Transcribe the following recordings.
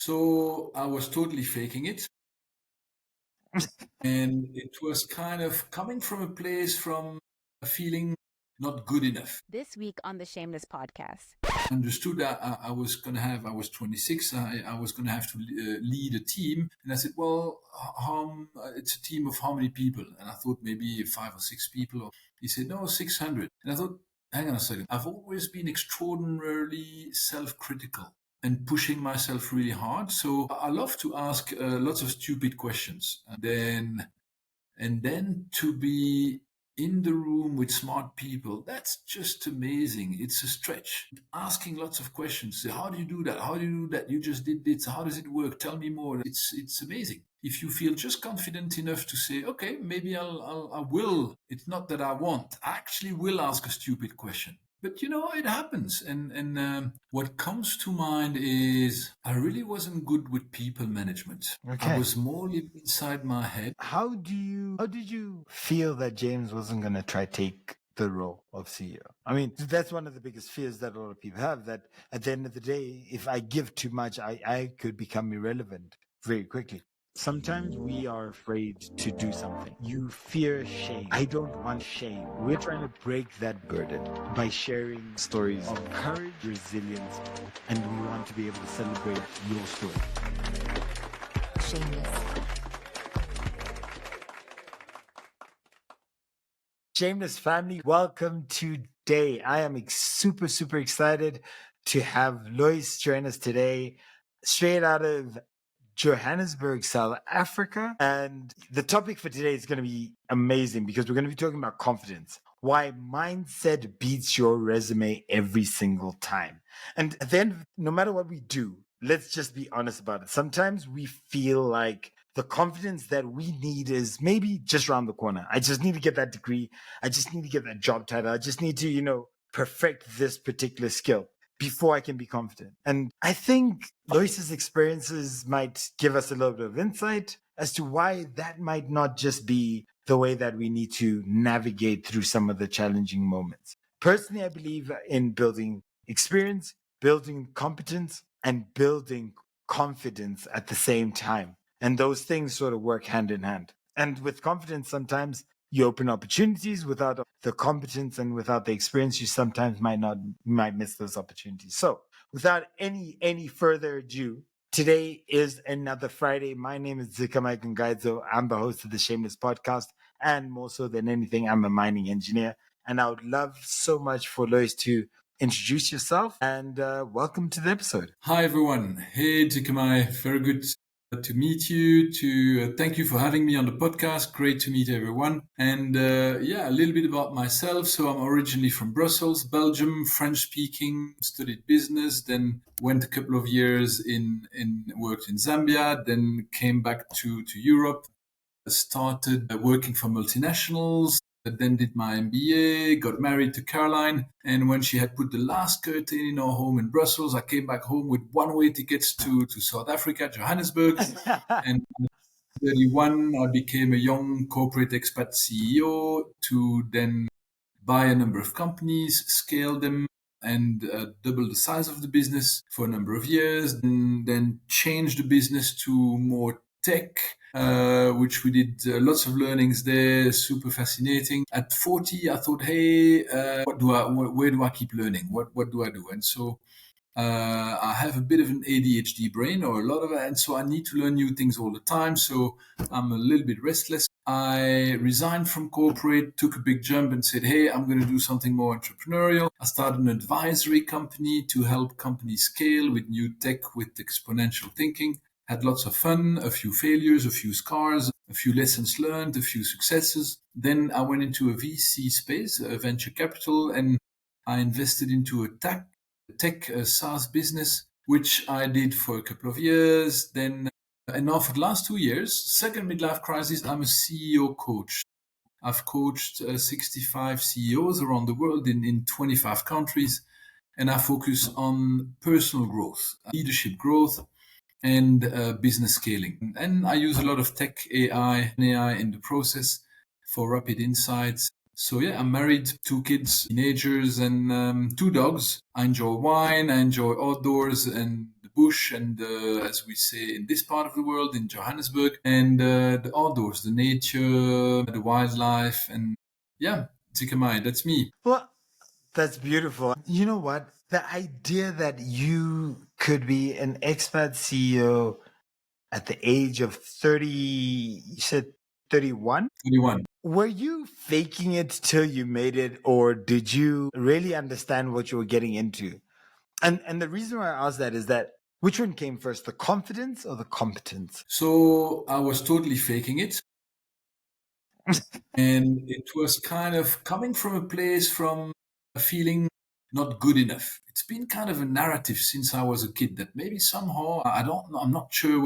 So I was totally faking it. And it was kind of coming from a place from a feeling not good enough. This week on the Shameless Podcast. Understood that I was 26, I was going to have to lead a team. And I said, well, it's a team of how many people? And I thought maybe 5 or 6 people. He said, no, 600. And I thought, hang on a second. I've always been extraordinarily self-critical and pushing myself really hard. So I love to ask lots of stupid questions. And then to be in the room with smart people, that's just amazing. It's a stretch. Asking lots of questions. How do you do that? How do you do that? You just did this. How does it work? Tell me more. It's amazing. If you feel just confident enough to say, okay, maybe I will. It's not that I want. I actually will ask a stupid question. But it happens. And what comes to mind is I really wasn't good with people management. Okay. I was more living inside my head. How did you feel that James wasn't going to try take the role of CEO? I mean, that's one of the biggest fears that a lot of people have, that at the end of the day, if I give too much, I could become irrelevant very quickly. Sometimes we are afraid to do something. You fear shame. I don't want shame. We're trying to break that burden by sharing stories of courage, resilience, and we want to be able to celebrate your story. Shameless. Shameless family, welcome today. I am super, super excited to have Loic join us today, straight out of Johannesburg, South Africa. And the topic for today is going to be amazing because we're going to be talking about confidence. Why mindset beats your resume every single time. And then, no matter what we do, let's just be honest about it. Sometimes we feel like the confidence that we need is maybe just around the corner. I just need to get that degree. I just need to get that job title. I just need to, perfect this particular skill before I can be confident. And I think Lois's experiences might give us a little bit of insight as to why that might not just be the way that we need to navigate through some of the challenging moments. Personally, I believe in building experience, building competence, and building confidence at the same time. And those things sort of work hand in hand. And with confidence, sometimes you open opportunities. Without the competence and without the experience, you sometimes might miss those opportunities. So without any further ado, today is another Friday. My name is Dzikamai Gangaidzo. I'm the host of the Shameless Podcast. And more so than anything, I'm a mining engineer. And I would love so much for Loic to introduce yourself and welcome to the episode. Hi, everyone. Hey, Dzikamai. Very good to meet you. Thank you for having me on the podcast. Great to meet everyone. And a little bit about myself. So I'm originally from Brussels, Belgium, French speaking, studied business, then went a couple of years worked in Zambia, then came back to Europe, started working for multinationals, then did my MBA, got married to Caroline. And when she had put the last curtain in our home in Brussels, I came back home with one-way tickets to South Africa, Johannesburg. And at 31, I became a young corporate expat CEO to then buy a number of companies, scale them, and double the size of the business for a number of years, and then change the business to more tech, which we did lots of learnings there, super fascinating. At 40, I thought, hey, where do I keep learning? What do I do? And so I have a bit of an ADHD brain, or a lot of it, and so I need to learn new things all the time. So I'm a little bit restless. I resigned from corporate, took a big jump and said, hey, I'm going to do something more entrepreneurial. I started an advisory company to help companies scale with new tech, with exponential thinking. Had lots of fun, a few failures, a few scars, a few lessons learned, a few successes. Then I went into a VC space, a venture capital, and I invested into a tech SaaS business, which I did for a couple of years. And now for the last 2 years, second midlife crisis, I'm a CEO coach. I've coached 65 CEOs around the world in 25 countries, and I focus on personal growth, leadership growth, and business scaling. And I use a lot of tech, AI in the process for rapid insights. So I'm married, 2 kids, teenagers, and 2 dogs. I enjoy wine, I enjoy outdoors and the bush and, as we say in this part of the world, in Johannesburg, and the outdoors, the nature, the wildlife, and yeah, Dzikamai, that's me. Well, that's beautiful. You know what? The idea that you could be an expat CEO at the age of 30, you said 31? 21. Were you faking it till you made it, or did you really understand what you were getting into? And the reason why I ask that is that which one came first, the confidence or the competence? So I was totally faking it. And it was kind of coming from a place from a feeling not good enough. It's been kind of a narrative since I was a kid that maybe somehow I don't know. I'm not sure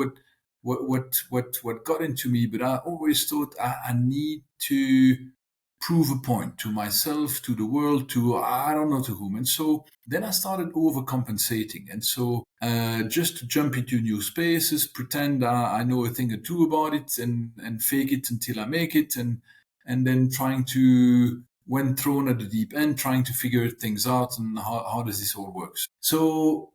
what got into me, but I always thought I need to prove a point to myself, to the world, to I don't know to whom. And so then I started overcompensating. And so just to jump into new spaces, pretend I know a thing or two about it, and fake it until I make it, and then trying to, when thrown at the deep end, trying to figure things out and how does this all work. So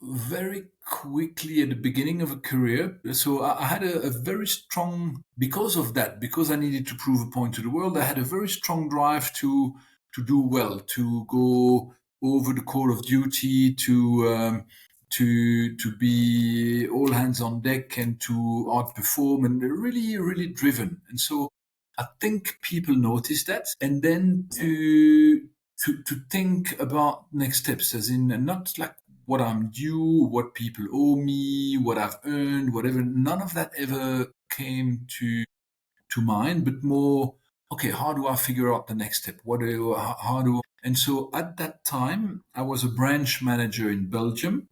very quickly at the beginning of a career. So I had a very strong, because of that, because I needed to prove a point to the world, I had a very strong drive to do well, to go over the call of duty, to be all hands on deck and to outperform, and really, really driven. And so I think people notice that, and then to think about next steps, as in not like what I'm due, what people owe me, what I've earned, whatever. None of that ever came to mind, but more, okay, how do I figure out the next step? How do? And so at that time, I was a branch manager in Belgium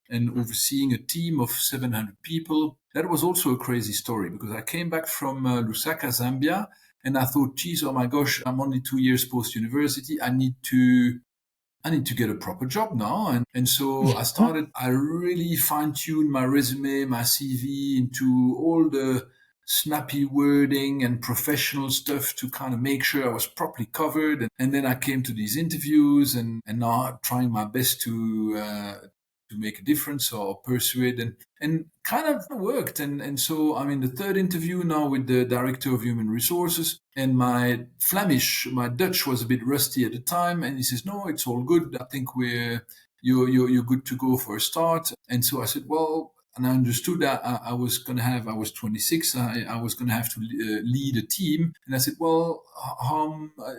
and overseeing a team of 700 people. That was also a crazy story because I came back from Lusaka, Zambia, and I thought, geez, oh my gosh, I'm only 2 years post university. I need to get a proper job now. And so I really fine tuned my resume, my CV into all the snappy wording and professional stuff to kind of make sure I was properly covered. And then I came to these interviews and now I'm trying my best to make a difference or persuade, and kind of worked. And so I'm in the third interview now with the director of human resources, and my Dutch was a bit rusty at the time, and he says, no, it's all good. I think you're good to go for a start. And so I said, well, and I understood that I was 26, I was going to have to lead a team. And I said, well,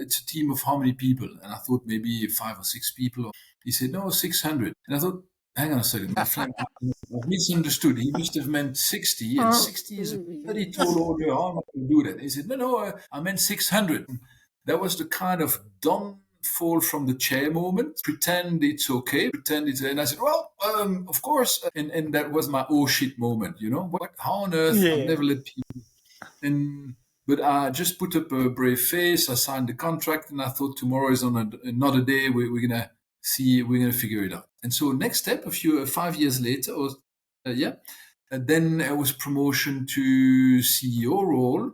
it's a team of how many people? And I thought maybe 5 or 6 people. He said, no, 600. And I thought, hang on a second, my friend misunderstood. He must have meant 60, and 60 is a very tall order. How am I going to do that? He said, no, I meant 600. That was the kind of don't fall from the chair moment. Pretend it's okay. And I said, well, of course. And that was my oh shit moment, how on earth? Yeah. I've never let people. But I just put up a brave face. I signed the contract, and I thought tomorrow is on another day. We're gonna figure it out. And so next step, 5 years later, then I was promotion to CEO role.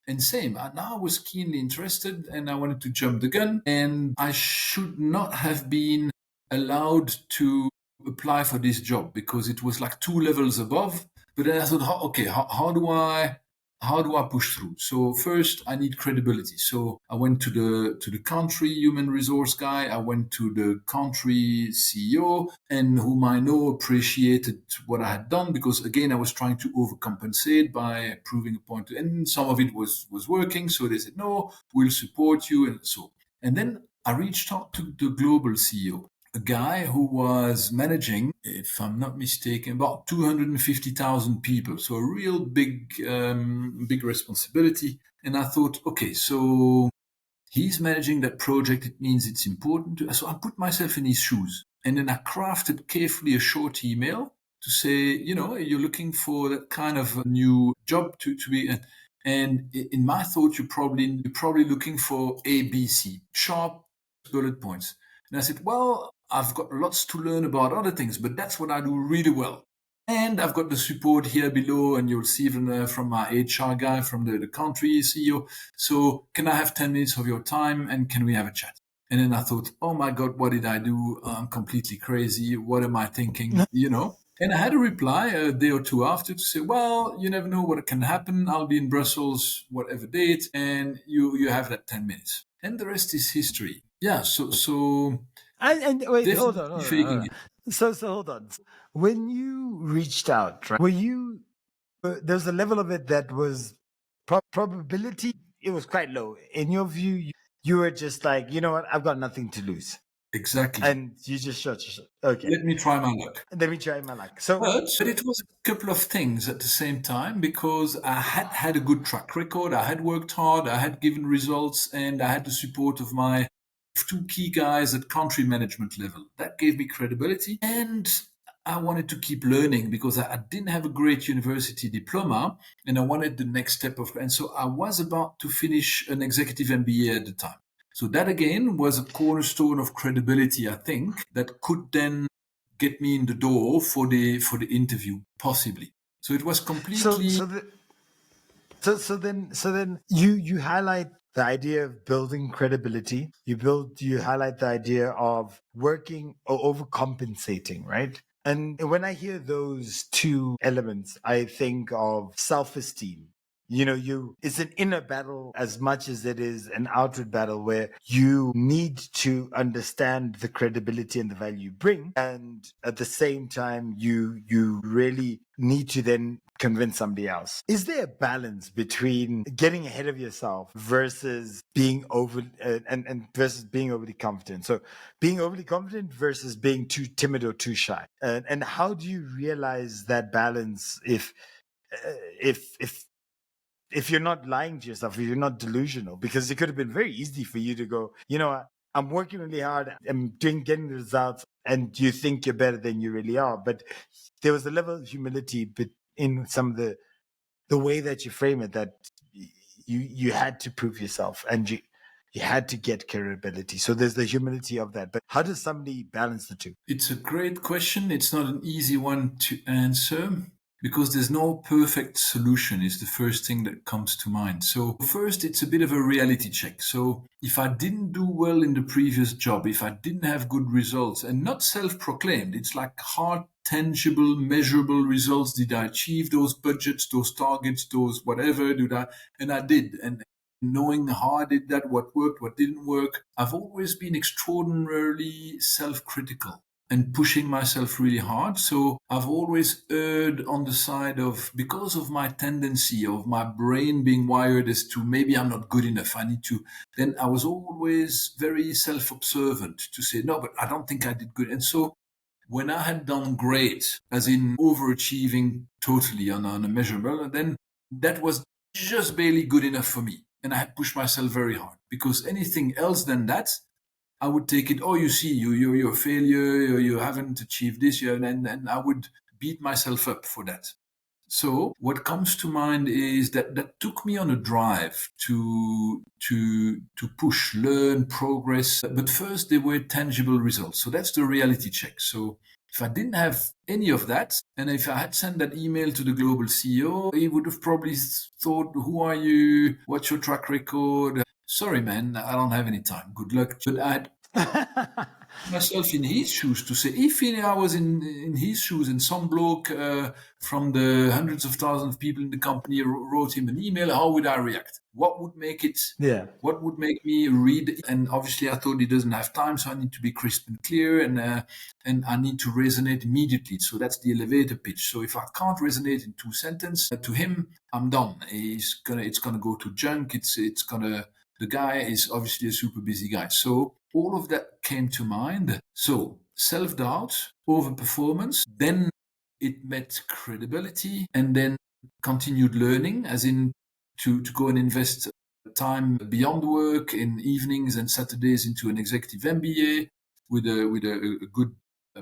And same, now I was keenly interested and I wanted to jump the gun. And I should not have been allowed to apply for this job because it was like 2 levels above. But then I thought, how do I push through? So first, I need credibility. So I went to the country human resource guy. I went to the country CEO, and whom I know appreciated what I had done, because again, I was trying to overcompensate by proving a point. And some of it was working. So they said, no, we'll support you. And so, and then I reached out to the global CEO, a guy who was managing, if I'm not mistaken, about 250,000 people. So a real big responsibility. And I thought, okay, so he's managing that project. It means it's important. So I put myself in his shoes. And then I crafted carefully a short email to say, you're looking for that kind of a new job to be. And in my thought, you're probably looking for ABC, sharp bullet points. And I said, well, I've got lots to learn about other things, but that's what I do really well. And I've got the support here below, and you'll see from my HR guy, from the country CEO. So can I have 10 minutes of your time, and can we have a chat? And then I thought, oh my God, what did I do? I'm completely crazy. What am I thinking? And I had a reply a day or two after to say, well, you never know what can happen. I'll be in Brussels, whatever date, and you have that 10 minutes. And the rest is history. Yeah, so And wait, hold on, definitely hold on, hold faking on. it. So hold on. When you reached out, right, were you, there's a level of it that was probability, it was quite low. In your view, you were just like, you know what, I've got nothing to lose. Exactly. And you just shot your shot. Okay. Let me try my luck. Let me try my luck. So, But it was a couple of things at the same time because I had had a good track record. I had worked hard. I had given results, and I had the support of my two key guys at country management level. That gave me credibility, and I wanted to keep learning because I didn't have a great university diploma, and I wanted the next step of. And so I was about to finish an executive MBA at the time. So that again was a cornerstone of credibility, I think, that could then get me in the door for the interview, possibly. So it was so, completely so, the, so then you highlight the idea of building credibility. You highlight the idea of working or overcompensating, right? And when I hear those two elements, I think of self-esteem. It's an inner battle as much as it is an outward battle where you need to understand the credibility and the value you bring. And at the same time, you really need to then convince somebody else. Is there a balance between getting ahead of yourself versus being and versus being overly confident? So being overly confident versus being too timid or too shy. And how do you realize that balance if you're not lying to yourself, if you're not delusional? Because it could have been very easy for you to go, I'm working really hard, getting the results, and you think you're better than you really are. But there was a level of humility in some of the way that you frame it, that you had to prove yourself, and you had to get credibility. So there's the humility of that. But how does somebody balance the two? It's a great question. It's not an easy one to answer because there's no perfect solution is the first thing that comes to mind. So first, it's a bit of a reality check. So if I didn't do well in the previous job, if I didn't have good results, and not self-proclaimed, it's like hard, tangible, measurable results. Did I achieve those budgets, those targets, those whatever? And I did. And knowing how I did that, what worked, what didn't work, I've always been extraordinarily self-critical and pushing myself really hard. So I've always erred on the side of, because of my tendency of my brain being wired as to maybe I'm not good enough, I need to, then I was always very self-observant to say, no, but I don't think I did good. And so when I had done great, as in overachieving totally on a measurable, then that was just barely good enough for me. And I had pushed myself very hard because anything else than that, I would take it, oh, you see, you're a failure, you haven't achieved this, and I would beat myself up for that. So what comes to mind is that took me on a drive to push, learn, progress. But first, there were tangible results. So that's the reality check. So if I didn't have any of that, and if I had sent that email to the global CEO, he would have probably thought, who are you? What's your track record? Sorry, man, I don't have any time. Good luck. But I had myself in his shoes to say, if I was in his shoes and some bloke from the hundreds of thousands of people in the company wrote him an email, how would I react? What would make it? Yeah. What would make me read it? And obviously, I thought he doesn't have time, so I need to be crisp and clear, and I need to resonate immediately. So that's the elevator pitch. So if I can't resonate in 2 sentences to him, I'm done. It's gonna go to junk. The guy is obviously a super busy guy. So all of that came to mind. So self-doubt, overperformance, then it met credibility, and then continued learning, as in to go and invest time beyond work in evenings and Saturdays into an executive MBA with a good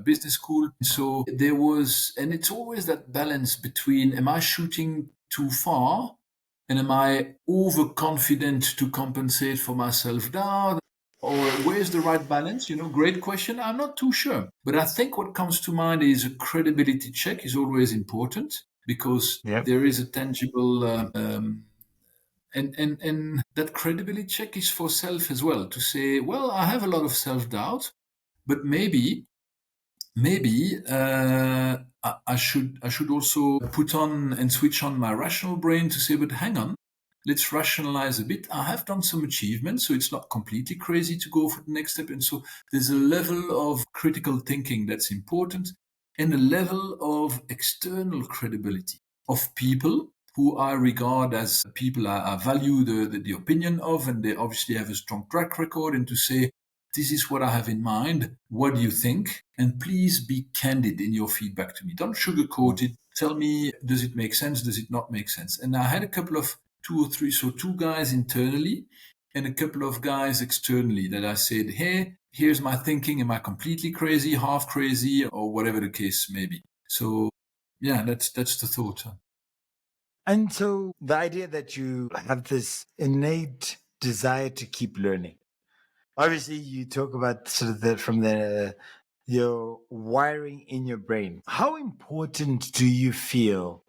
business school. So there was, and it's always that balance between, am I shooting too far? And am I overconfident to compensate for my self-doubt? Or where's the right balance? Great question. I'm not too sure. But I think what comes to mind is a credibility check is always important because Yep. there is a tangible, and that credibility check is for self as well, to say, well, I have a lot of self-doubt, but maybe maybe I should also put on and switch on my rational brain to say, but hang on, let's rationalize a bit. I have done some achievements, so it's not completely crazy to go for the next step. And so there's a level of critical thinking that's important, and a level of external credibility of people who I regard as people I value the opinion of, and they obviously have a strong track record, and to say, this is what I have in mind. What do you think? And please be candid in your feedback to me. Don't sugarcoat it. Tell me, does it make sense? Does it not make sense? And I had a couple of two guys internally and a couple of guys externally that I said, hey, here's my thinking. Am I completely crazy, half crazy, or whatever the case may be? So yeah, that's the thought. And so the idea that you have this innate desire to keep learning. Obviously, you talk about sort of your wiring in your brain. How important do you feel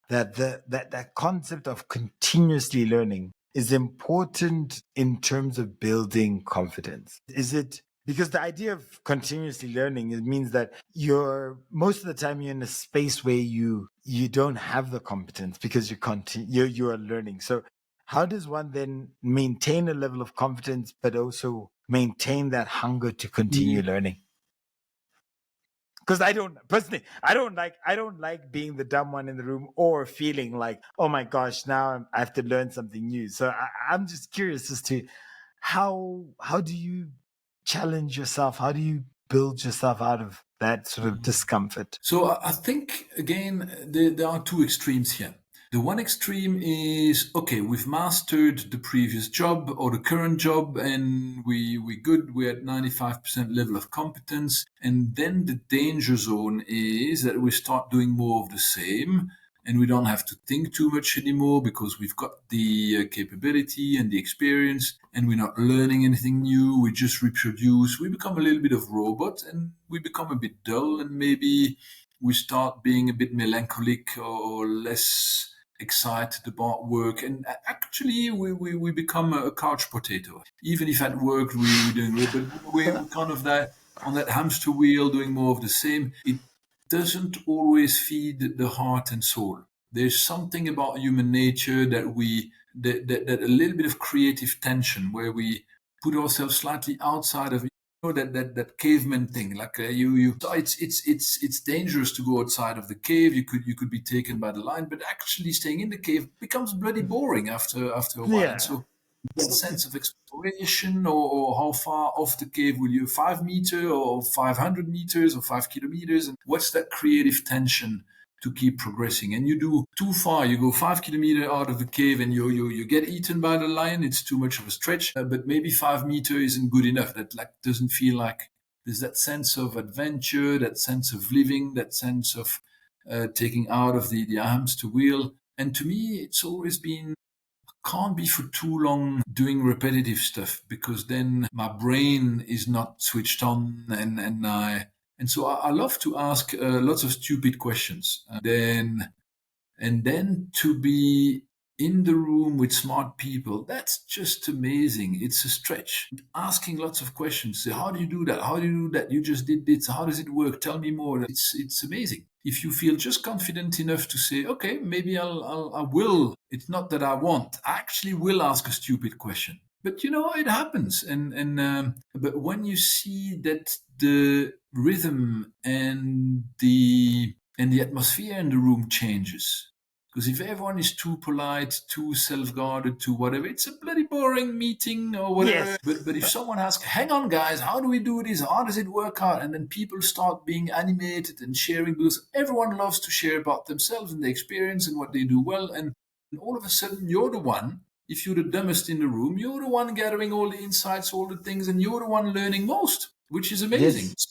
that that concept of continuously learning is important in terms of building confidence? Is it because the idea of continuously learning, it means that you're most of the time you're in a space where you don't have the competence because you are learning. So how does one then maintain a level of confidence but also maintain that hunger to continue learning? Because I don't like being the dumb one in the room or feeling like, oh my gosh, now I have to learn something new. So I'm just curious as to how do you challenge yourself? How do you build yourself out of that sort of discomfort? So I think, again, there are two extremes here. The one extreme is, okay, we've mastered the previous job or the current job, and we're good, we're at 95% level of competence. And then the danger zone is that we start doing more of the same, and we don't have to think too much anymore because we've got the capability and the experience, and we're not learning anything new. We just reproduce. We become a little bit of robot, and we become a bit dull, and maybe we start being a bit melancholic or less excited about work. And actually, we become a couch potato. Even if at work we're doing it, but we're kind of that on that hamster wheel doing more of the same. It doesn't always feed the heart and soul. There's something about human nature that a little bit of creative tension where we put ourselves slightly outside of that caveman thing. Like it's dangerous to go outside of the cave. You could be taken by the lion, but actually staying in the cave becomes bloody boring after a while. Yeah. And so that sense of exploration, or how far off the cave will you, 5 meters or 500 meters or 5 kilometers, and what's that creative tension to keep progressing? And you do too far, you go 5 kilometers out of the cave and you get eaten by the lion. It's too much of a stretch, but maybe 5 meters isn't good enough. That like doesn't feel like there's that sense of adventure, that sense of living, that sense of taking out of the hamster wheel. And to me, it's always been, can't be for too long doing repetitive stuff, because then my brain is not switched on, and so I love to ask lots of stupid questions, and then to be in the room with smart people. That's just amazing. It's a stretch. Asking lots of questions. Say, how do you do that? How do you do that? You just did this. How does it work? Tell me more. It's amazing. If you feel just confident enough to say, okay, maybe I will. It's not that I want. I actually will ask a stupid question. But it happens. But when you see that the rhythm and the atmosphere in the room changes, because if everyone is too polite, too self-guarded, too whatever, it's a bloody boring meeting or whatever. Yes. But if someone asks, hang on, guys, how do we do this? How does it work out? And then people start being animated and sharing, because everyone loves to share about themselves and their experience and what they do well. And all of a sudden, you're the one. If you're the dumbest in the room, you're the one gathering all the insights, all the things, and you're the one learning most, which is amazing. Yes.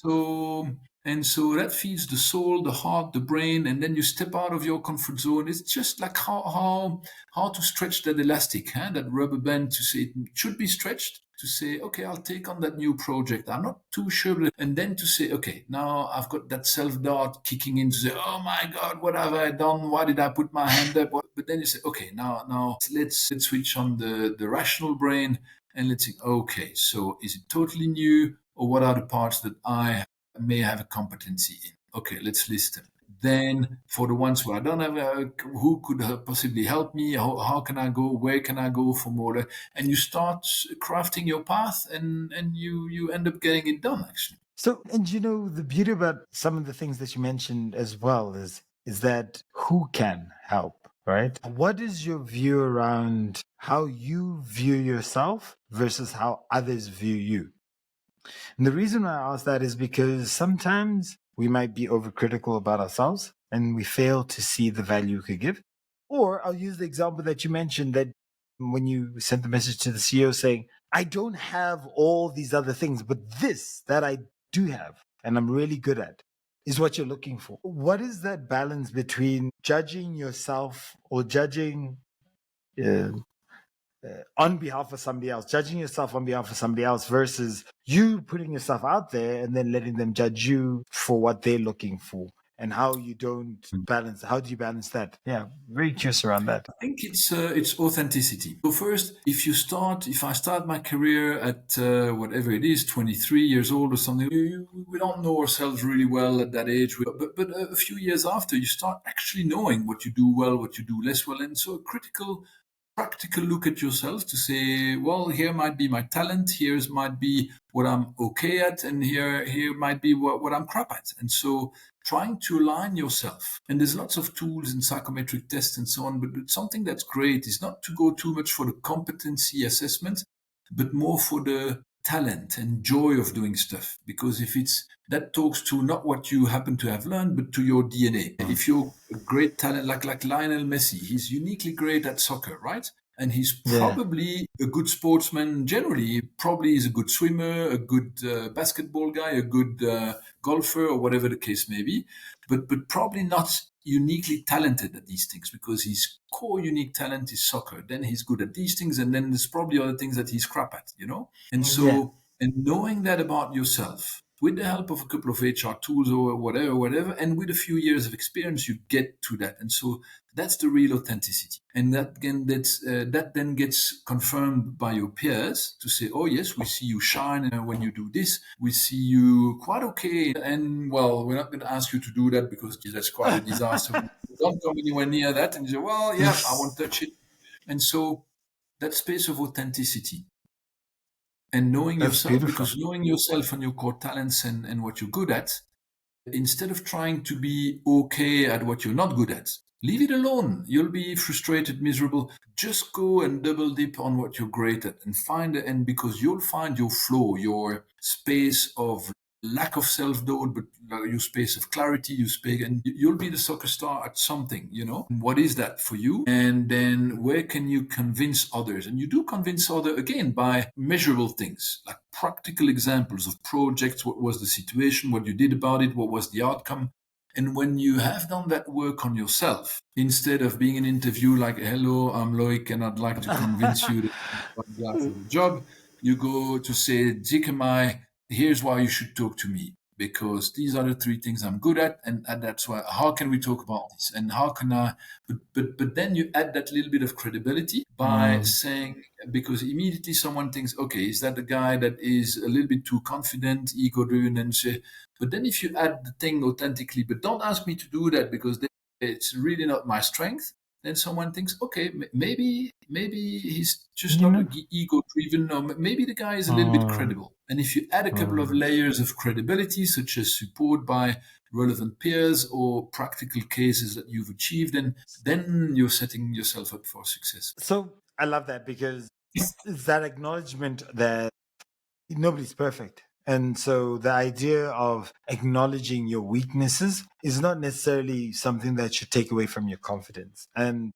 So that feeds the soul, the heart, the brain, and then you step out of your comfort zone. It's just like how to stretch that elastic, that rubber band, to say it should be stretched, to say, okay, I'll take on that new project. I'm not too sure. And then to say, okay, now I've got that self-doubt kicking in to say, oh my God, what have I done? Why did I put my hand up? But then you say, okay, now let's switch on the rational brain, and let's think, okay, so is it totally new, or what are the parts that I may have a competency in. Okay, let's list them. Then for the ones who I don't have, who could possibly help me? How can I go? Where can I go for more? And you start crafting your path, and you end up getting it done, actually. So, and the beauty about some of the things that you mentioned as well is that who can help, right? What is your view around how you view yourself versus how others view you? And the reason why I ask that is because sometimes we might be overcritical about ourselves and we fail to see the value we could give. Or I'll use the example that you mentioned, that when you sent the message to the CEO saying, I don't have all these other things, but this that I do have and I'm really good at is what you're looking for. What is that balance between judging yourself or judging on behalf of somebody else, judging yourself on behalf of somebody else versus you putting yourself out there and then letting them judge you for what they're looking for, and how you don't balance? How do you balance that? Yeah, very curious around that. I think it's authenticity. So first, if I start my career at whatever it is, 23 years old or something, we don't know ourselves really well at that age. But a few years after, you start actually knowing what you do well, what you do less well, and so a practical look at yourself to say, well, here might be my talent, here's might be what I'm okay at, and here might be what I'm crap at. And so trying to align yourself. And there's lots of tools and psychometric tests and so on, but something that's great is not to go too much for the competency assessment, but more for the talent and joy of doing stuff. Because if that talks to not what you happen to have learned, but to your DNA. If you're a great talent, like Lionel Messi, he's uniquely great at soccer, right? And he's probably a good sportsman generally. He probably is a good swimmer, a good basketball guy, a good golfer, or whatever the case may be, but probably not uniquely talented at these things, because his core unique talent is soccer. Then he's good at these things, and then there's probably other things that he's crap at, And so, and knowing that about yourself, with the help of a couple of HR tools or whatever, and with a few years of experience, you get to that. And so that's the real authenticity. And that then gets confirmed by your peers to say, oh, yes, we see you shine when you do this. We see you quite okay. And, well, we're not going to ask you to do that because that's quite a disaster. Don't come anywhere near that. And you say, well, yeah, I won't touch it. And so that space of authenticity. And knowing yourself, beautiful. Because knowing yourself and your core talents and what you're good at, instead of trying to be okay at what you're not good at, leave it alone. You'll be frustrated, miserable. Just go and double dip on what you're great at and because you'll find your flow, your space of lack of self-doubt, but your space of clarity, and you'll be the soccer star at something, What is that for you? And then where can you convince others? And you do convince others, again, by measurable things, like practical examples of projects. What was the situation? What you did about it? What was the outcome? And when you have done that work on yourself, instead of being an interview like, hello, I'm Loic, and I'd like to convince you that I'm for the job, you go to say, Dzikamai, here's why you should talk to me, because these are the 3 things I'm good at, and that's why. How can we talk about this? And how can I? But then you add that little bit of credibility by saying, because immediately someone thinks, okay, is that the guy that is a little bit too confident, ego-driven, and say. But then if you add the thing authentically, but don't ask me to do that because it's really not my strength. Then someone thinks, okay, maybe he's just not ego-driven, or maybe the guy is a little bit credible. And if you add a couple of layers of credibility, such as support by relevant peers or practical cases that you've achieved, then you're setting yourself up for success. So I love that, because it's that acknowledgement that nobody's perfect. And so the idea of acknowledging your weaknesses is not necessarily something that should take away from your confidence. And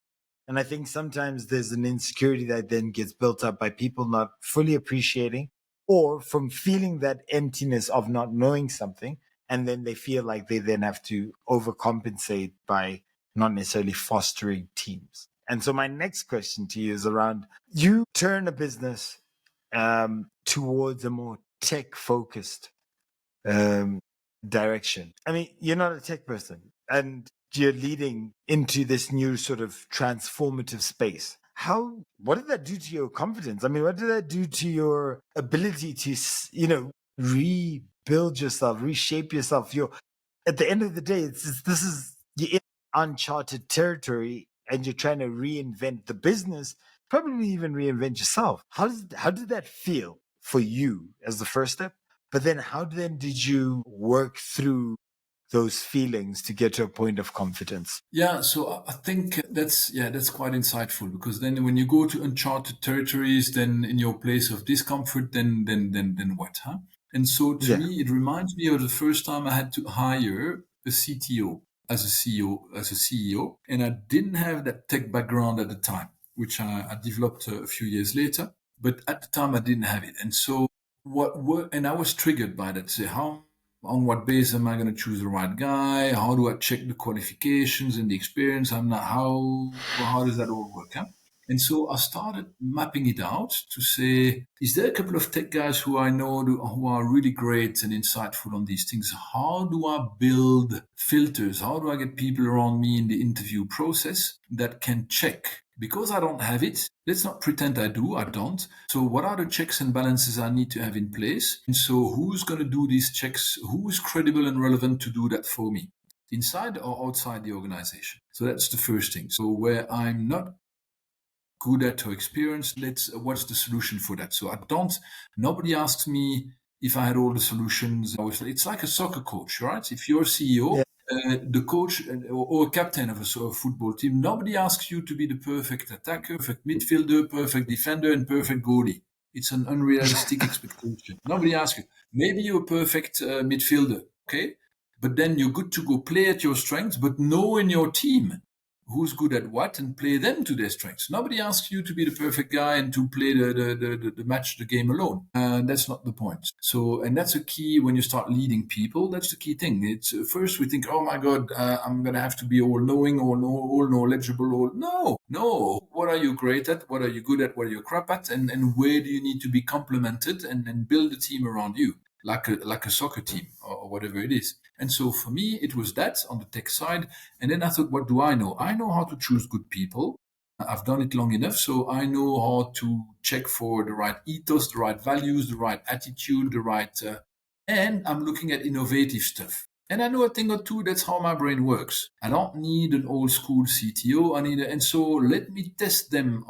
I think sometimes there's an insecurity that then gets built up by people not fully appreciating, or from feeling that emptiness of not knowing something. And then they feel like they then have to overcompensate by not necessarily fostering teams. And so my next question to you is around, you turn a business towards a more tech-focused direction. I mean, you're not a tech person, and you're leading into this new sort of transformative space. What did that do to your confidence? I mean, what did that do to your ability to, rebuild rebuild yourself, reshape yourself. At the end of the day, you're in uncharted territory, and you're trying to reinvent the business, probably even reinvent yourself. How did that feel for you as the first step? But then how then did you work through those feelings to get to a point of confidence? Yeah, so I think that's quite insightful, because then when you go to uncharted territories, then in your place of discomfort, then what, huh? And so to Yeah. me, it reminds me of the first time I had to hire a CTO as a CEO, and I didn't have that tech background at the time, which I developed a few years later. But at the time, I didn't have it, and so and I was triggered by that. Say, on what basis am I going to choose the right guy? How do I check the qualifications and the experience? I'm not how does that all work? Huh? And so I started mapping it out to say, is there a couple of tech guys who I know who are really great and insightful on these things? How do I build filters? How do I get people around me in the interview process that can check? Because I don't have it, let's not pretend I do, I don't. So what are the checks and balances I need to have in place? And so who's going to do these checks? Who's credible and relevant to do that for me? Inside or outside the organization? So that's the first thing. So where I'm not good at or experienced, what's the solution for that? So nobody asks me if I had all the solutions. It's like a soccer coach, right? If you're a CEO, Yeah. the coach or a captain of a football team, nobody asks you to be the perfect attacker, perfect midfielder, perfect defender, and perfect goalie. It's an unrealistic expectation. Nobody asks you. Maybe you're a perfect midfielder, okay? But then you're good to go play at your strengths, but know in your team who's good at what and play them to their strengths. Nobody asks you to be the perfect guy and to play the match, the game alone. That's not the point. So, and that's a key when you start leading people. That's the key thing. It's first we think, oh my God, I'm going to have to be all knowing, all knowledgeable. No. What are you great at? What are you good at? What are you crap at? And where do you need to be complemented and build a team around you? Like a soccer team or whatever it is. And so for me, it was that on the tech side. And then I thought, what do I know? I know how to choose good people. I've done it long enough, so I know how to check for the right ethos, the right values, the right attitude, and I'm looking at innovative stuff. And I know a thing or two. That's how my brain works. I don't need an old school CTO. And so let me test them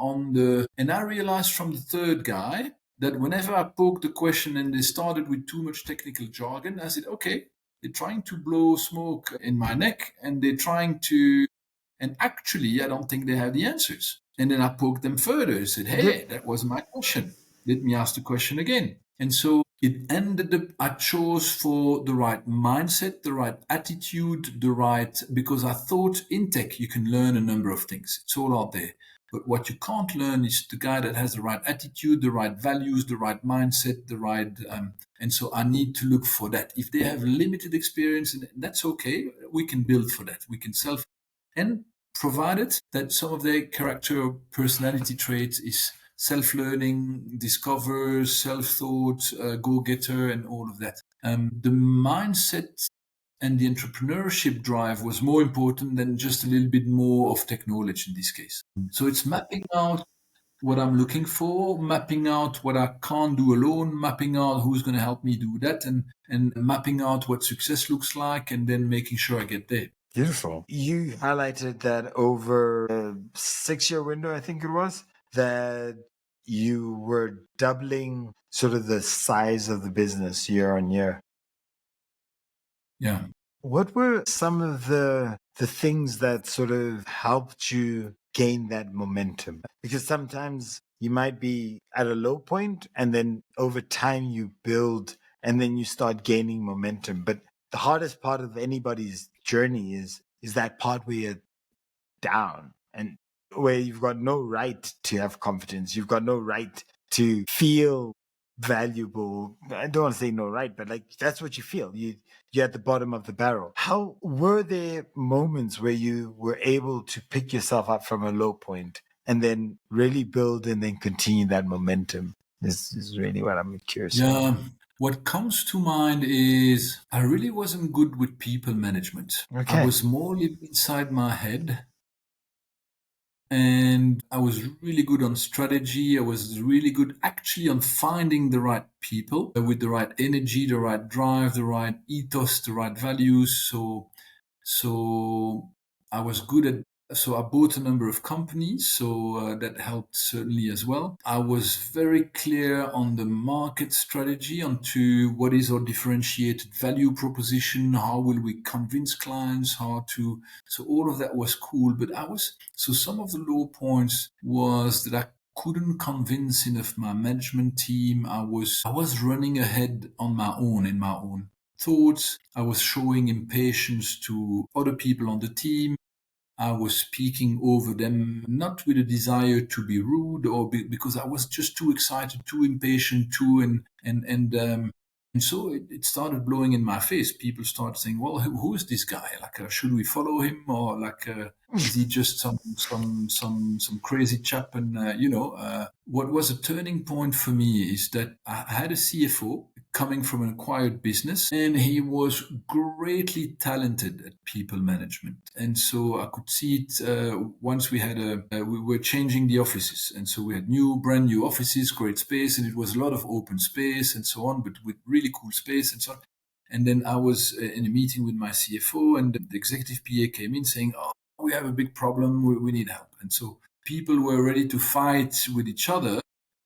and I realized from the third guy that whenever I poked the question and they started with too much technical jargon, I said, okay, they're trying to blow smoke in my neck, and and actually, I don't think they have the answers. And then I poked them further. I said, hey, that was my question. Let me ask the question again. And so it ended up, I chose for the right mindset, the right attitude, because I thought in tech, you can learn a number of things. It's all out there. But what you can't learn is the guy that has the right attitude, the right values, the right mindset, and so I need to look for that. If they have limited experience, that's okay. We can build for that. We can and provided that some of their character or personality traits is self-learning, discover, self-thought, go-getter, and all of that. The mindset and the entrepreneurship drive was more important than just a little bit more of tech knowledge in this case. So it's mapping out what I'm looking for, mapping out what I can't do alone, mapping out who's going to help me do that, and mapping out what success looks like, and then making sure I get there. Beautiful. You highlighted that over a 6-year window, I think it was, that you were doubling sort of the size of the business year on year. Yeah. What were some of the things that sort of helped you gain that momentum? Because sometimes you might be at a low point and then over time you build and then you start gaining momentum. But the hardest part of anybody's journey is that part where you're down and where you've got no right to have confidence. You've got no right to feel valuable. I don't want to say no right, but like that's what you feel. You're at the bottom of the barrel. How were there moments where you were able to pick yourself up from a low point and then really build and then continue that momentum? This is really what I'm curious about. Yeah. What comes to mind is I really wasn't good with people management. I Okay. was more living inside my head And I was really good on strategy. I was really good actually on finding the right people with the right energy, the right drive, the right ethos, the right values. So I was good at. So I bought a number of companies, so that helped certainly as well. I was very clear on the market strategy, onto what is our differentiated value proposition, how will we convince clients, how to. So all of that was cool, but so some of the low points was that I couldn't convince enough my management team. I was running ahead on my own in my own thoughts. I was showing impatience to other people on the team. I was speaking over them, not with a desire to be rude because I was just too excited, too impatient, and so it started blowing in my face. People started saying, "Well, who is this guy? Like, should we follow him, or like, is he just some crazy chap?" And what was a turning point for me is that I had a CFO coming from an acquired business, and he was greatly talented at people management. And so I could see it once we were changing the offices. And so we had brand new offices, great space, and it was a lot of open space and so on, but with really cool space and so on. And then I was in a meeting with my CFO, and the executive PA came in saying, "Oh, we have a big problem, we need help." And so people were ready to fight with each other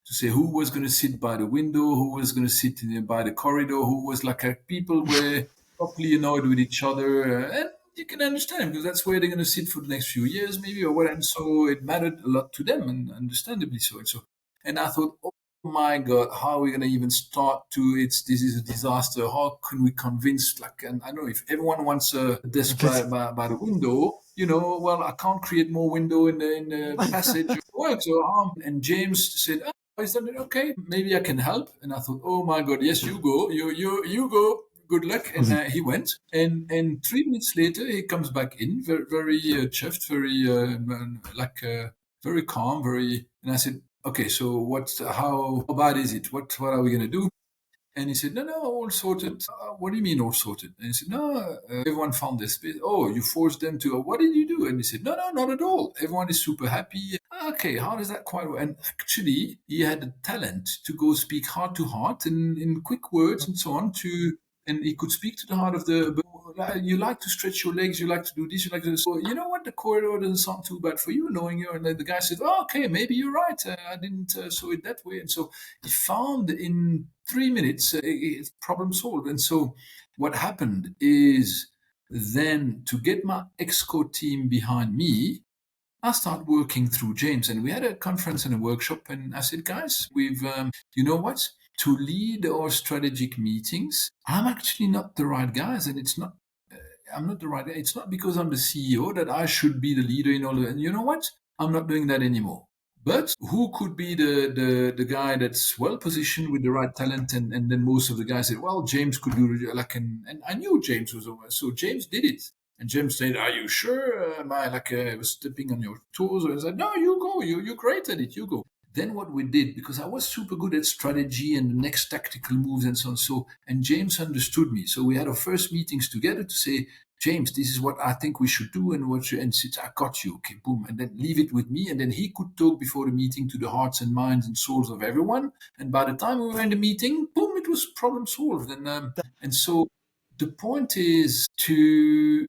to say who was going to sit by the window, who was going to sit by the corridor, who was like people were properly annoyed with each other. And you can understand, because that's where they're going to sit for the next few years, maybe, or what. And so it mattered a lot to them, and understandably so. And I thought, oh my God, how are we going to even start to this is a disaster. How can we convince, and I don't know, if everyone wants a desk by the window, well, I can't create more window in the passage of work. And James said, I said, okay, maybe I can help. And I thought, oh my God, yes, you go, you go. Good luck. And he went. And 3 minutes later, he comes back in, very, very chuffed, very very calm, very. And I said, okay, so how bad is it? What are we going to do? And he said, no, all sorted. What do you mean all sorted? And he said, no, everyone found their space. Oh, you forced them to, what did you do? And he said, no, not at all. Everyone is super happy. Okay, how does that quite work? And actually, he had the talent to go speak heart to heart in quick words and so on and he could speak to the heart of you like to stretch your legs, you like to do this, you like to do. So, you know what, the corridor doesn't sound too bad for you, knowing you. And then the guy said, oh, okay, maybe you're right. I didn't saw it that way. And so he found in 3 minutes, problem solved. And so what happened is then to get my exco team behind me, I started working through James, and we had a conference and a workshop. And I said, guys, you know what? To lead our strategic meetings, I'm actually not the right guys, and I'm not the right guy. It's not because I'm the CEO that I should be the leader in all of it. And you know what? I'm not doing that anymore. But who could be the guy that's well positioned with the right talent? And then most of the guys said, well, James could do and I knew James was over. So James did it. And James said, are you sure? Am I was stepping on your toes? And I said, no, you go. You're great at it. You go. Then what we did, because I was super good at strategy and the next tactical moves and so on. And James understood me. So we had our first meetings together to say, James, this is what I think we should do, and since I got you, okay, boom, and then leave it with me, and then he could talk before the meeting to the hearts and minds and souls of everyone. And by the time we were in the meeting, boom, it was problem solved. And so the point is to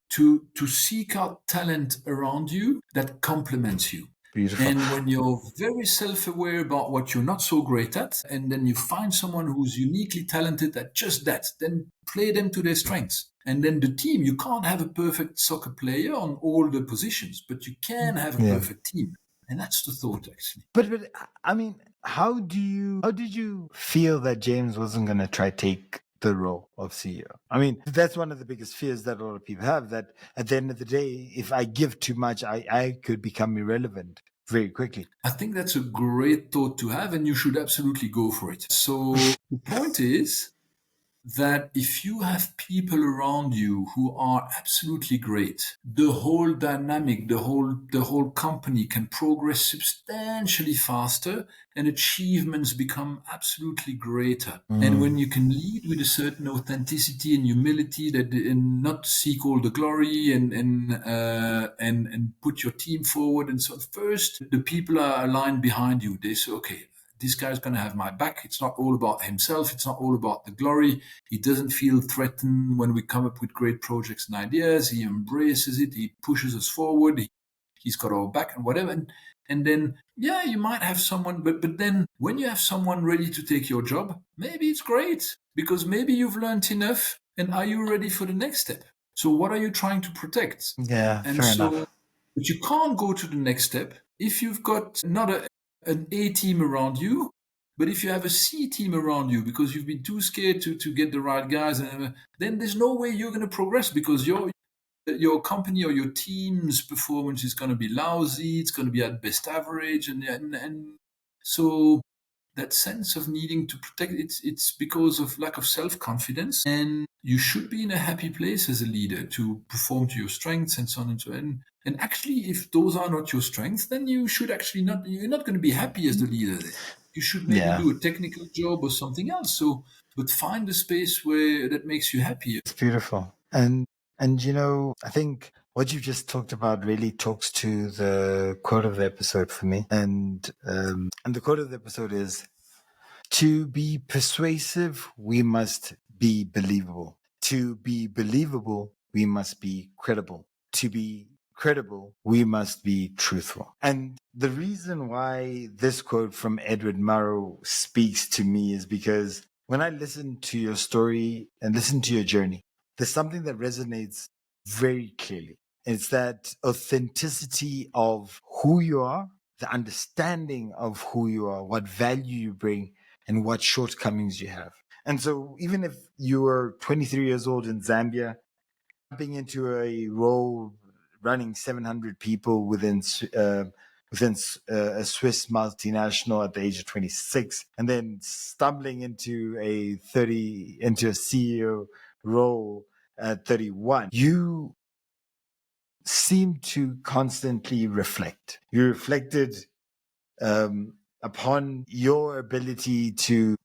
seek out talent around you that complements you. Beautiful. And when you're very self-aware about what you're not so great at, and then you find someone who's uniquely talented at just that, then play them to their strengths. And then the team, you can't have a perfect soccer player on all the positions, but you can have a perfect team. And that's the thought, actually. But I mean, how did you feel that James wasn't going to try take the role of CEO? I mean, that's one of the biggest fears that a lot of people have, that at the end of the day, if I give too much, I could become irrelevant very quickly. I think that's a great thought to have, and you should absolutely go for it. So the point is, that if you have people around you who are absolutely great, the whole dynamic, the whole company can progress substantially faster and achievements become absolutely greater. And when you can lead with a certain authenticity and humility, that and not seek all the glory and put your team forward, and so first the people are aligned behind you. They say, okay, this guy's going to have my back. It's not all about himself. It's not all about the glory. He doesn't feel threatened when we come up with great projects and ideas. He embraces it. He pushes us forward. He's got our back and whatever. And then, yeah, you might have someone, but then when you have someone ready to take your job, maybe it's great because maybe you've learned enough. And are you ready for the next step? So what are you trying to protect? Yeah, And fair so, enough. but you can't go to the next step if you've got not an A team around you, but if you have a C team around you because you've been too scared to get the right guys, then there's no way you're going to progress because your company or your team's performance is going to be lousy. It's going to be at best average, and so that sense of needing to protect it's because of lack of self-confidence, and you should be in a happy place as a leader to perform to your strengths and so on and so on. And actually, if those are not your strengths, then you should actually not, you're not going to be happy as the leader there. You should maybe Yeah, do a technical job or something else. So, but find a space where that makes you happier. it's beautiful. And I think what you just talked about really talks to the quote of the episode for me. And the quote of the episode is, to be persuasive, we must be believable. To be believable, we must be credible. To be credible, we must be truthful. And the reason why this quote from Edward Murrow speaks to me is because when I listen to your story and listen to your journey, there's something that resonates very clearly. It's that authenticity of who you are, the understanding of who you are, what value you bring, and what shortcomings you have. And so, even if you were 23 years old in Zambia, jumping into a role running 700 people within a Swiss multinational at the age of 26, and then stumbling into a CEO role at 31, you seem to constantly reflect. You reflected upon your ability to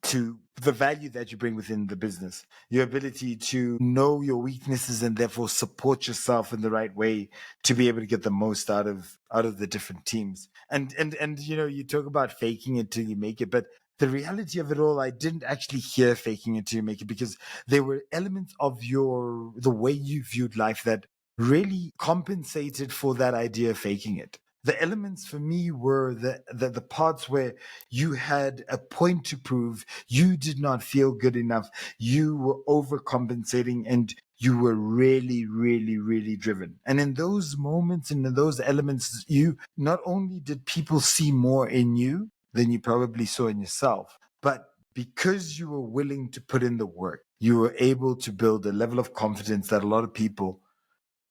the value that you bring within the business, your ability to know your weaknesses and therefore support yourself in the right way to be able to get the most out of the different teams. And you talk about faking it till you make it, but the reality of it all, I didn't actually hear faking it till you make it, because there were elements of the way you viewed life that really compensated for that idea of faking it. The elements for me were the parts where you had a point to prove, you did not feel good enough, you were overcompensating, and you were really, really, really driven. And in those moments and in those elements, you not only did people see more in you than you probably saw in yourself, but because you were willing to put in the work, you were able to build a level of confidence that a lot of people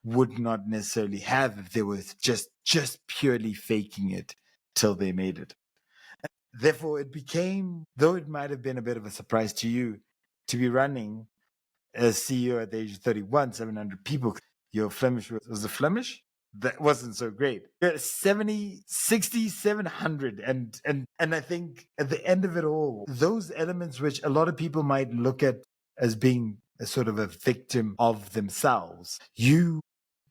would not necessarily have if they were just purely faking it till they made it. Therefore, it became, though it might have been a bit of a surprise to you to be running as CEO at the age of 31, 700 people. Your Flemish was it Flemish? That wasn't so great. 70, 60, 700. And I think at the end of it all, those elements which a lot of people might look at as being a sort of a victim of themselves, you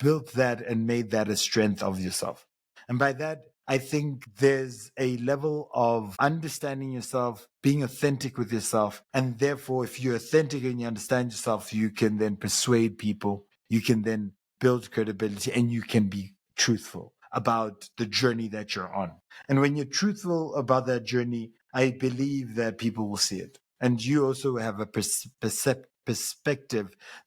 built that and made that a strength of yourself. And by that, I think there's a level of understanding yourself, being authentic with yourself. And therefore, if you're authentic and you understand yourself, you can then persuade people, you can then build credibility, and you can be truthful about the journey that you're on. And when you're truthful about that journey, I believe that people will see it. And you also have a perspective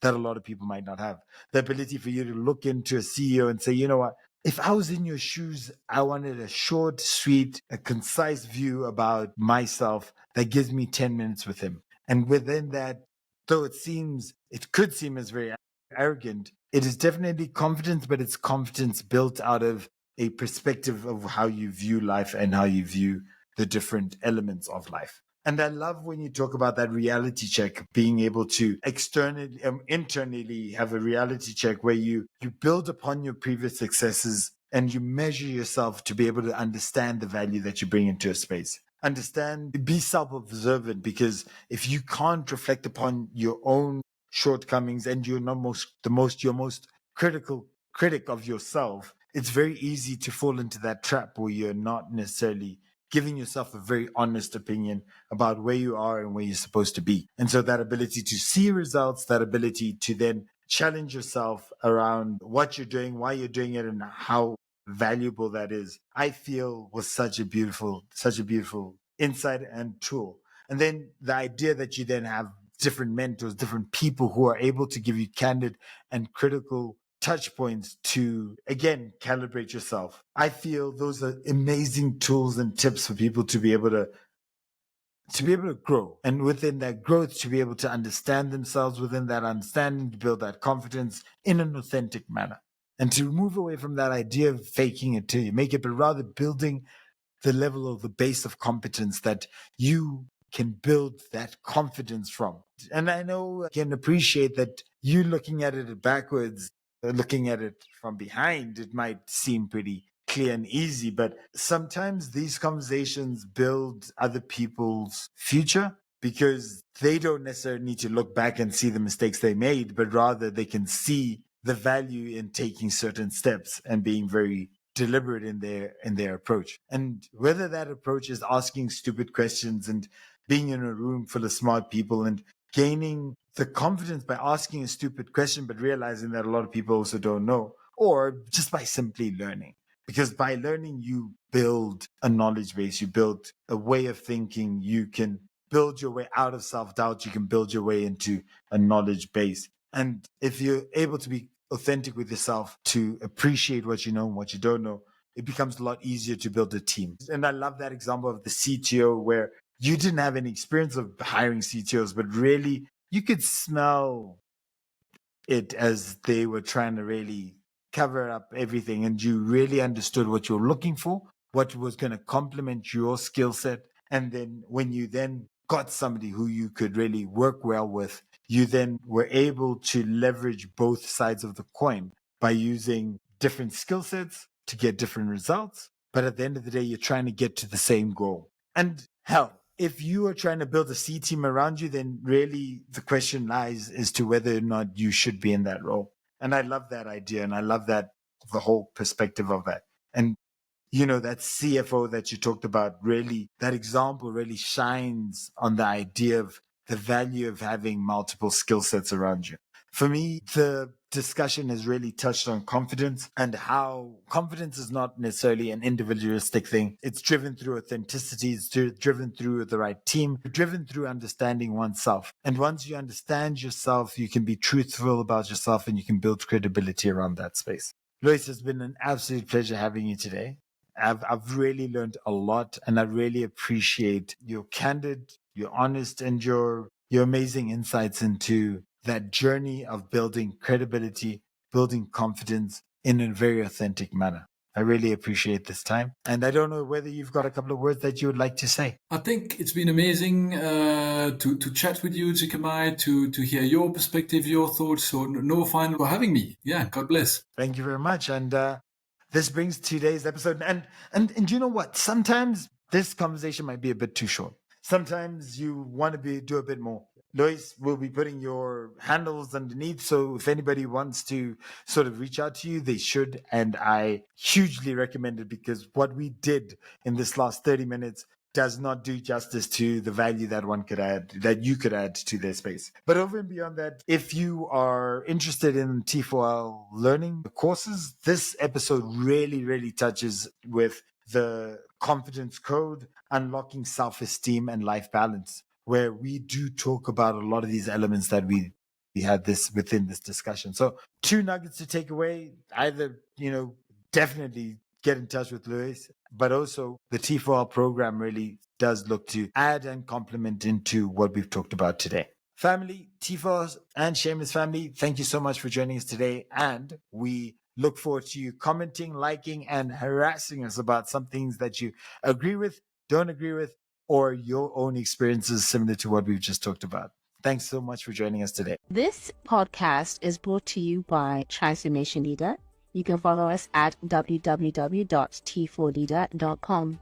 that a lot of people might not have. The ability for you to look into a CEO and say, you know what? If I was in your shoes, I wanted a short, sweet, a concise view about myself that gives me 10 minutes with him. And within that, though it could seem as very arrogant, it is definitely confidence, but it's confidence built out of a perspective of how you view life and how you view the different elements of life. And I love when you talk about that reality check, being able to externally, internally have a reality check where you build upon your previous successes and you measure yourself to be able to understand the value that you bring into a space. Understand, be self-observant, because if you can't reflect upon your own shortcomings and you're not your most critical critic of yourself, it's very easy to fall into that trap where you're not necessarily giving yourself a very honest opinion about where you are and where you're supposed to be. And so that ability to see results, that ability to then challenge yourself around what you're doing, why you're doing it, and how valuable that is, I feel was such a beautiful insight and tool. And then the idea that you then have different mentors, different people who are able to give you candid and critical touch points to, again, calibrate yourself. I feel those are amazing tools and tips for people to be able to grow, and within that growth to be able to understand themselves, within that understanding to build that confidence in an authentic manner, and to move away from that idea of faking it till you make it, but rather building the level of the base of competence that you can build that confidence from. And I know I can appreciate that you looking at it backwards, looking at it from behind, it might seem pretty clear and easy, but sometimes these conversations build other people's future because they don't necessarily need to look back and see the mistakes they made, but rather they can see the value in taking certain steps and being very deliberate in their approach. And whether that approach is asking stupid questions and being in a room full of smart people and gaining the confidence by asking a stupid question, but realizing that a lot of people also don't know, or just by simply learning. Because by learning, you build a knowledge base, you build a way of thinking, you can build your way out of self-doubt, you can build your way into a knowledge base. And if you're able to be authentic with yourself, to appreciate what you know and what you don't know, it becomes a lot easier to build a team. And I love that example of the CTO where you didn't have any experience of hiring CTOs, but really you could smell it as they were trying to really cover up everything, and you really understood what you were looking for, what was going to complement your skill set. And then when you then got somebody who you could really work well with, you then were able to leverage both sides of the coin by using different skill sets to get different results. But at the end of the day, you're trying to get to the same goal. And hell, if you are trying to build a C team around you, then really the question lies as to whether or not you should be in that role. And I love that idea. And I love that, the whole perspective of that. And, you know, that CFO that you talked about, really, that example really shines on the idea of the value of having multiple skill sets around you. For me, the discussion has really touched on confidence and how confidence is not necessarily an individualistic thing. It's driven through authenticity, it's driven through the right team, driven through understanding oneself. And once you understand yourself, you can be truthful about yourself and you can build credibility around that space. Loic, it's been an absolute pleasure having you today. I've really learned a lot, and I really appreciate your candid, your honest, and your amazing insights into that journey of building credibility, building confidence in a very authentic manner. I really appreciate this time. And I don't know whether you've got a couple of words that you would like to say. I think it's been amazing to chat with you, Dzikamai, to hear your perspective, your thoughts. So no fine for having me. Yeah, God bless. Thank you very much. And this brings today's episode. And you know what? Sometimes this conversation might be a bit too short. Sometimes you want to do a bit more. Loic will be putting your handles underneath. So if anybody wants to sort of reach out to you, they should. And I hugely recommend it, because what we did in this last 30 minutes does not do justice to the value that one could add, that you could add to their space. But over and beyond that, if you are interested in T4L learning courses, this episode really, really touches with the confidence code, unlocking self-esteem and life balance, where we do talk about a lot of these elements that we had this within this discussion. So 2 nuggets to take away: either, definitely get in touch with Loic, but also the T4L program really does look to add and complement into what we've talked about today. Family, T4L and Shameless family, thank you so much for joining us today. And we look forward to you commenting, liking, and harassing us about some things that you agree with, don't agree with, or your own experiences similar to what we've just talked about. Thanks so much for joining us today. This podcast is brought to you by Transformation Leader. You can follow us at www.t4leader.com.